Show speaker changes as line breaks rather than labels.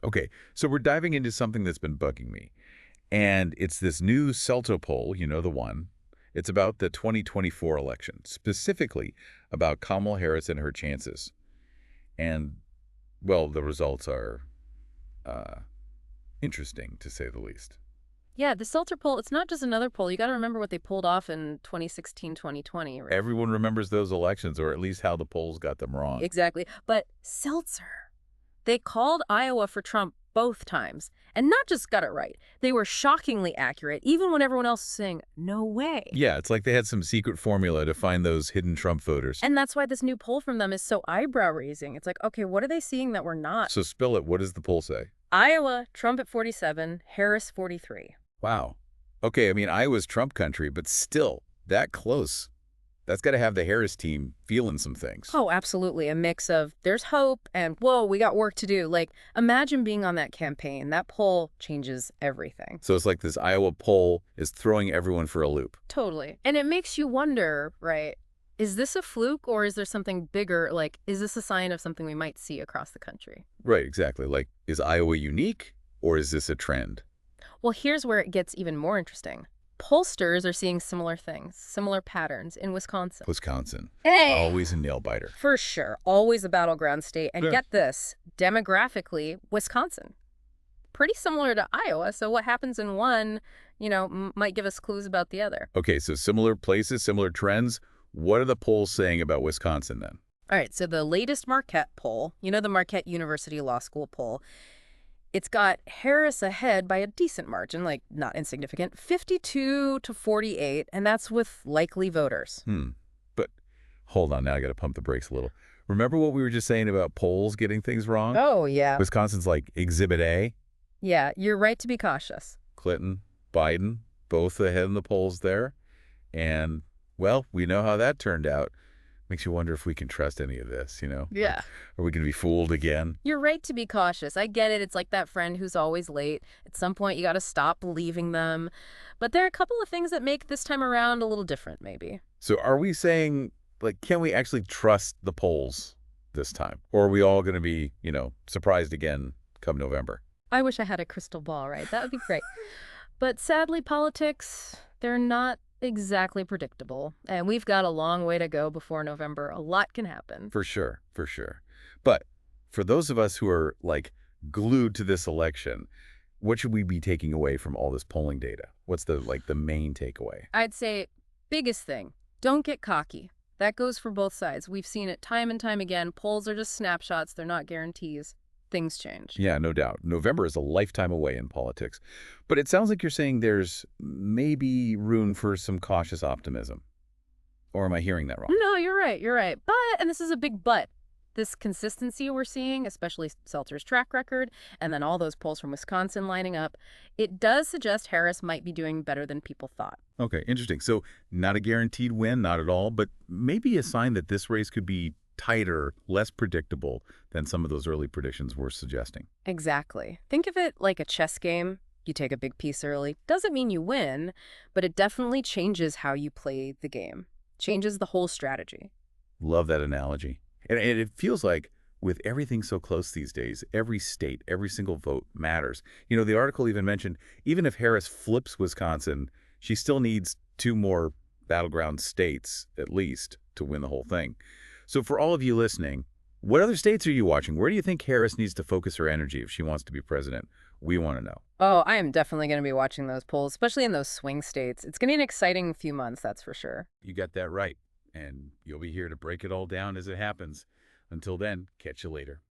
Okay, so we're diving into something that's been bugging me. And it's this new Selzer poll, you know the one. It's about the 2024 election, specifically about Kamala Harris and her chances. And, well, the results are uh, interesting, to say the least.
Yeah, the Seltzer poll, it's not just another poll. You got to remember what they pulled off in 2016, 2020. Right?
Everyone remembers those elections, or at least how the polls got them wrong.
Exactly. But Seltzer, they called Iowa for Trump both times and not just got it right. They were shockingly accurate, even when everyone else was saying, no way.
Yeah, it's like they had some secret formula to find those hidden Trump voters.
And that's why this new poll from them is so eyebrow-raising. It's like, okay, what are they seeing that we're not?
So spill it. What does the poll say?
Iowa, Trump at 47, Harris 43.
Wow. Okay, I mean, Iowa's Trump country, but still, that close. That's got to have the Harris team feeling some things.
Oh, absolutely. A mix of there's hope and whoa, we got work to do. Like, imagine being on that campaign. That poll changes everything.
So it's like this Iowa poll is throwing everyone for a loop.
Totally. And it makes you wonder, right? Is this a fluke or is there something bigger? Like, is this a sign of something we might see across the country?
Right, exactly. Like, is Iowa unique or is this a trend?
Well, here's where it gets even more interesting. Pollsters are seeing similar things, similar patterns in Wisconsin.
Wisconsin.
Hey!
Always a nail biter.
For sure. Always a battleground state. And
Yeah.
get this, demographically, Wisconsin. Pretty similar to Iowa. So what happens in one, might give us clues about the other.
Okay, so similar places, similar trends. What are the polls saying about Wisconsin then?
All right. So the latest Marquette poll, the Marquette University Law School poll, it's got Harris ahead by a decent margin, like not insignificant, 52 to 48, and that's with likely voters.
But hold on, now I got to pump the brakes a little. Remember what we were just saying about polls getting things wrong?
Oh, yeah.
Wisconsin's like Exhibit A.
Yeah, you're right to be cautious.
Clinton, Biden, both ahead in the polls there. And, well, we know how that turned out. Makes you wonder if we can trust any of this,
Yeah.
Are we going to be fooled again?
You're right to be cautious. I get it. It's like that friend who's always late. At some point, you got to stop believing them. But there are a couple of things that make this time around a little different, maybe.
So are we saying, like, can we actually trust the polls this time? Or are we all going to be, surprised again come November?
I wish I had a crystal ball, right? That would be great. But sadly, politics, they're not exactly predictable. And we've got a long way to go before November. A lot can happen.
For sure, for sure. But for those of us who are, like, glued to this election, what should we be taking away from all this polling data? What's the main takeaway?
I'd say biggest thing, don't get cocky. That goes for both sides. We've seen it time and time again. Polls are just snapshots. They're not guarantees. Things change.
Yeah, no doubt. November is a lifetime away in politics. But it sounds like you're saying there's maybe room for some cautious optimism. Or am I hearing that wrong?
No, you're right. You're right. But, and this is a big but, this consistency we're seeing, especially Seltzer's track record, and then all those polls from Wisconsin lining up, it does suggest Harris might be doing better than people thought.
Okay, interesting. So not a guaranteed win, not at all, but maybe a sign that this race could be tighter, less predictable than some of those early predictions were suggesting.
Exactly. Think of it like a chess game. You take a big piece early. Doesn't mean you win, but it definitely changes how you play the game. Changes the whole strategy.
Love that analogy. And it feels like with everything so close these days, every state, every single vote matters. The article even mentioned, even if Harris flips Wisconsin, she still needs 2 more battleground states, at least, to win the whole thing. So for all of you listening, what other states are you watching? Where do you think Harris needs to focus her energy if she wants to be president? We want to know.
Oh, I am definitely going to be watching those polls, especially in those swing states. It's going to be an exciting few months, that's for sure.
You got that right. And you'll be here to break it all down as it happens. Until then, catch you later.